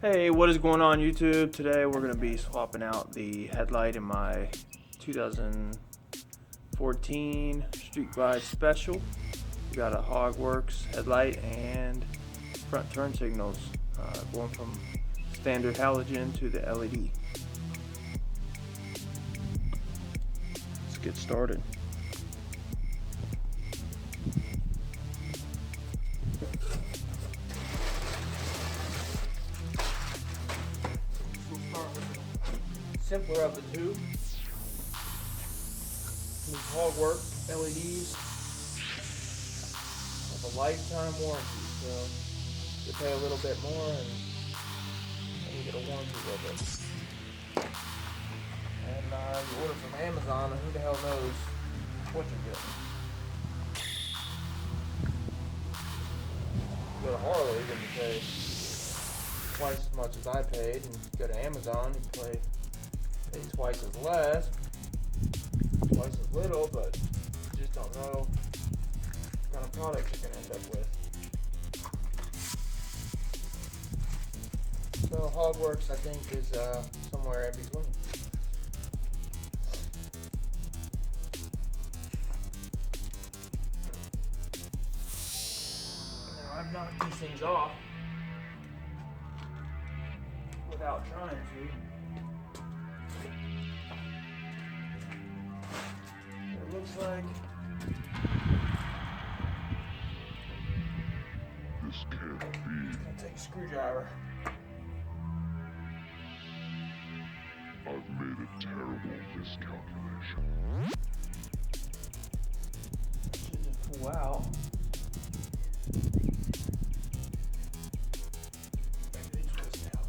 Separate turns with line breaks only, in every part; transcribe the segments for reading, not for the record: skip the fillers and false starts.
Hey, what is going on YouTube? Today we're going to be swapping out the headlight in my 2014 Street Glide Special. We got a Hogworkz headlight and front turn signals going from standard halogen to the LED. Let's get started. Simpler of the two. These Hogworkz LEDs have a lifetime warranty, so you pay a little bit more and you get a warranty with it. And you order from Amazon, and who the hell knows what you're getting. You go to Harley, then you pay twice as much as I paid, and you go to Amazon, you pay twice as less, twice as little, but you just don't know what kind of product you're going to end up with. So Hogworkz, I think, is somewhere in between. Now I've knocked these things off without trying to. It looks like
this can't be.
I'm gonna take a screwdriver.
I've made a terrible miscalculation.
Should pull out. Maybe twist out.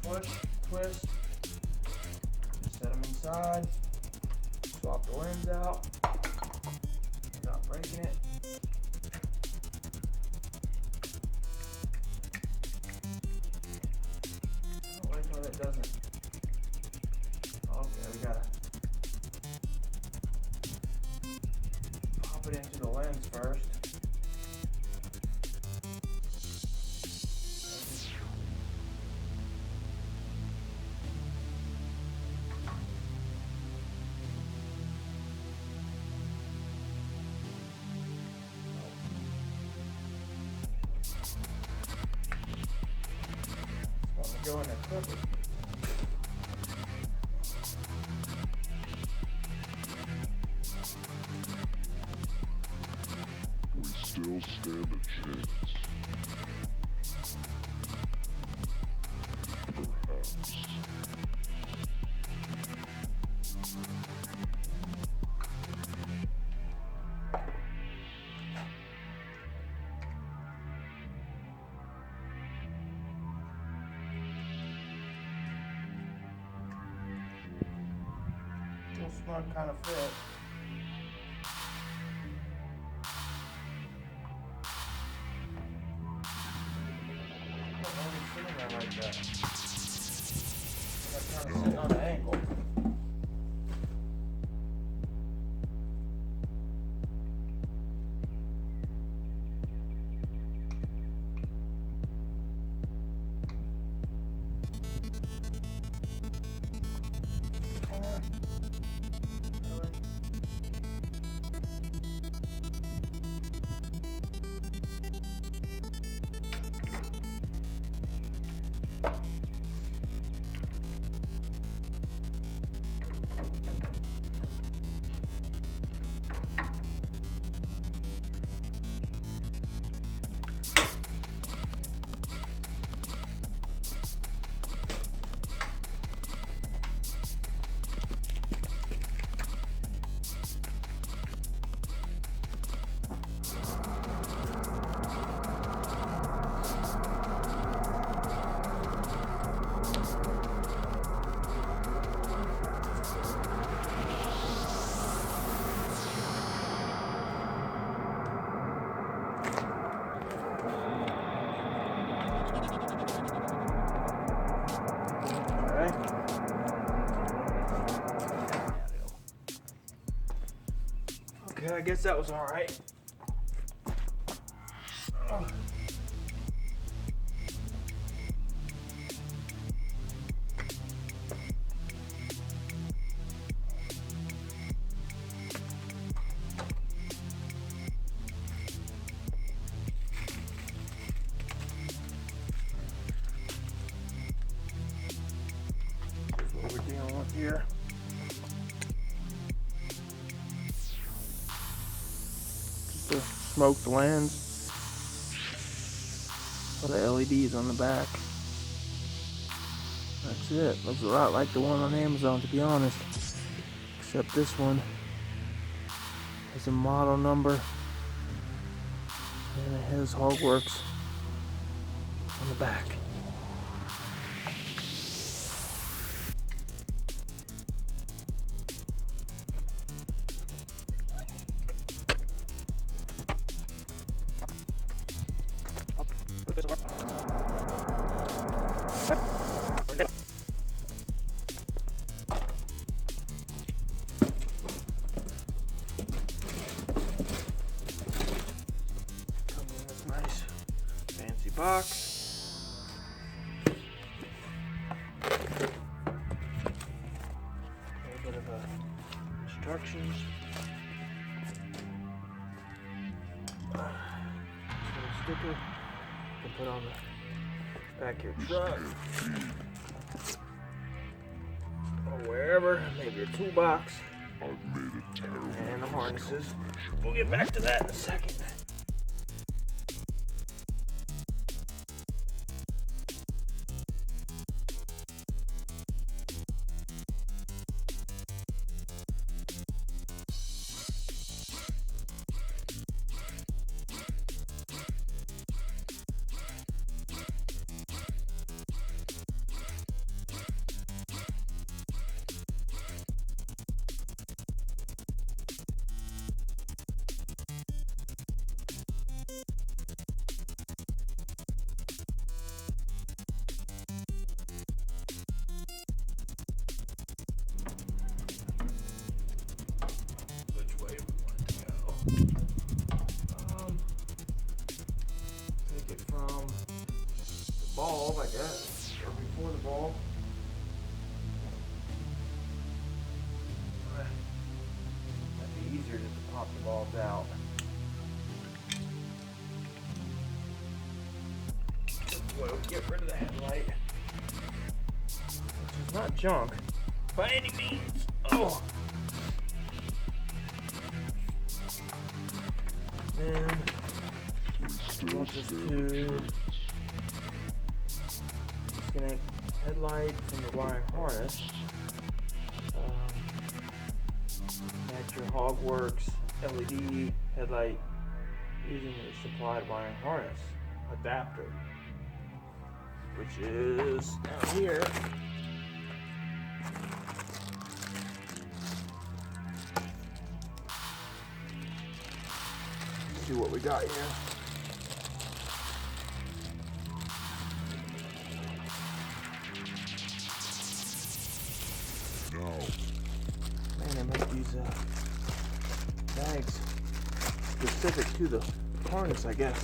Push, twist, set them inside, swap the lens out, not breaking it. I don't like how that doesn't. Okay, we gotta pop it into the lens first. Go in there quickly.
We still stand a chance. Perhaps.
Smart kind of fit. Why are we sitting there like that? I'm kind of sitting on an angle. I guess that was alright. Oh. Here's what we're dealing with here. The smoked lens for the LEDs on the back. That's it. Looks a lot like the one on Amazon, to be honest, except this one has a model number and it has Hogworkz on the back. Come in this nice fancy box. A little bit of instructions. Little sticker to put on the back of your truck or wherever, maybe your toolbox,
I've made a terrible
and the harnesses. We'll get back to that in a second. Which way we want it to go? Take it from the bulb, I guess, or before the bulb. That'd be easier just to pop the bulbs out. We'll get rid of the headlight, which is not junk by any means. Oh. And I want this to disconnect headlight from the wiring harness. Connect your Hogworkz l.e.d headlight using the supplied wiring harness adapter, which is down here. Let's see what we got here.
now.
Man, they make these bags specific to the harness, I guess.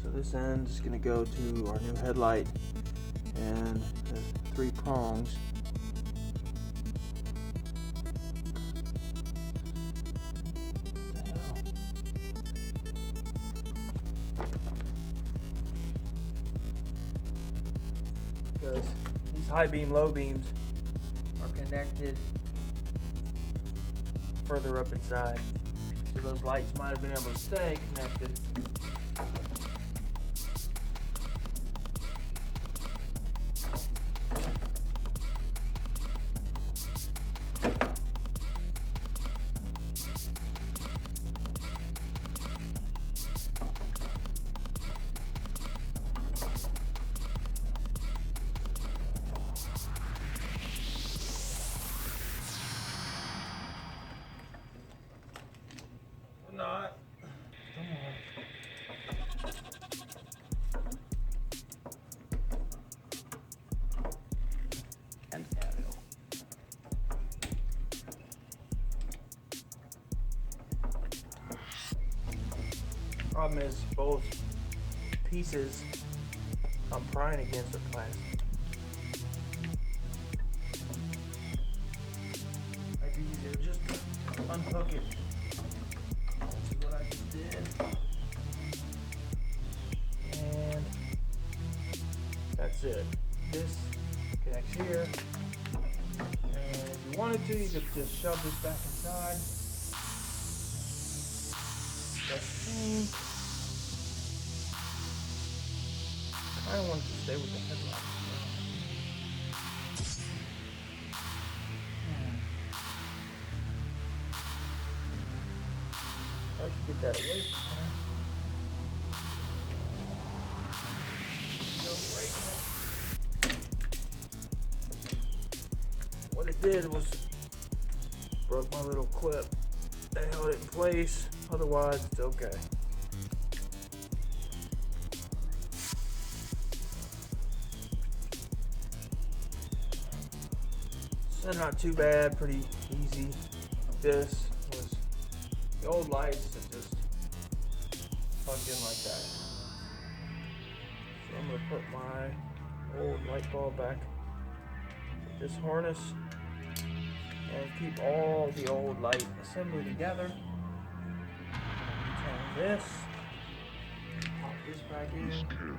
So this end is going to go to our new headlight, and the 3 prongs. Because these high beam, low beams are connected further up inside, so those lights might have been able to stay connected. Not. Come on. And Ariel. Problem is, both pieces I'm prying against are plastic. Might be easier just to unhook it. Which is what I just did. And that's it. This connects here. And if you wanted to, you could just shove this back inside. That's the same. I don't want it to stay with the headlight. I can get that away from her. Still breaking it. What it did was broke my little clip that held it in place. Otherwise, it's okay. So not too bad, pretty easy. This was the old lights that just plugged in like that. So I'm gonna put my old light bulb back with this harness and keep all the old light assembly together. Turn this, pop this back in to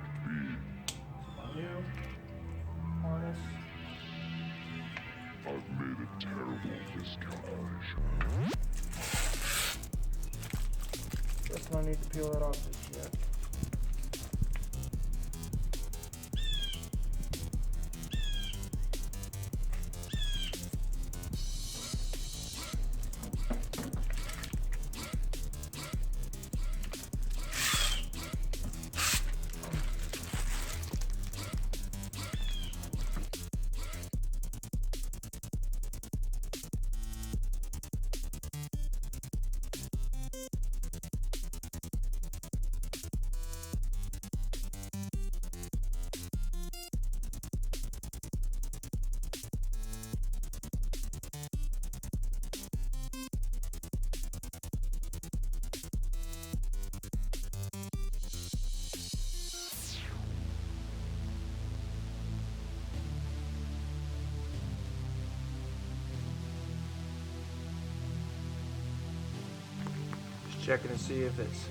my new harness.
I've made a terrible miscalculation.
Guess no need to peel that off just yet. Checking to see if it's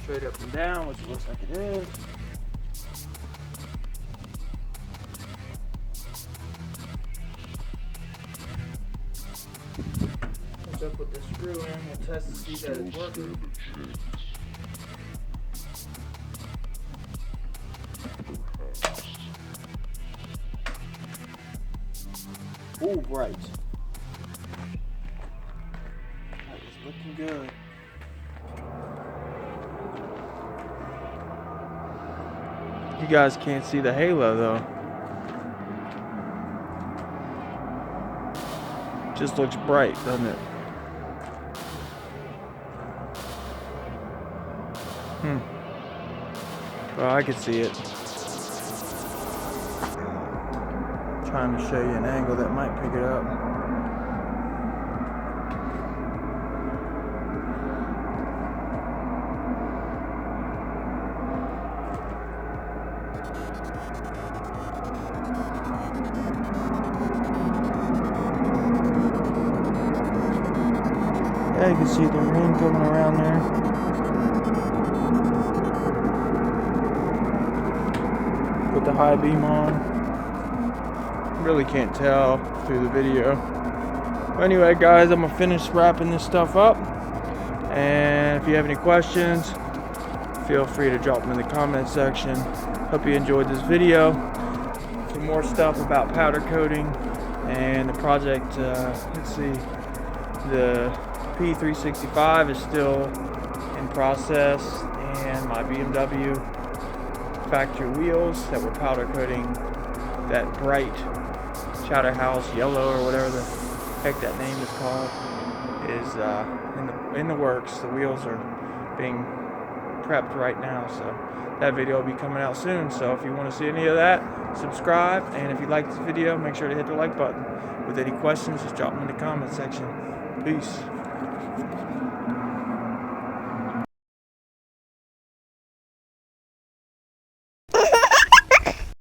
straight up and down, which looks like it is. Hooked up with the screw in, we'll test to see that it's working. Ooh, bright. Looking good. You guys can't see the halo though. Just looks bright, doesn't it? Well, I can see it. Trying to show you an angle that might pick it up. Yeah, you can see the ring coming around there. Put the high beam on. Really can't tell through the video. But anyway, guys, I'm gonna finish wrapping this stuff up. And if you have any questions, feel free to drop them in the comment section. Hope you enjoyed this video. Some more stuff about powder coating and the project. Let's see, the P365 is still in process, and my BMW factory wheels that were powder coating that bright Chowder House yellow or whatever the heck that name is called is in the works. The wheels are being prepped right now, so that video will be coming out soon. So if you want to see any of that, subscribe, and if you like this video, make sure to hit the like button. With any questions, just drop them in the comment section. Peace.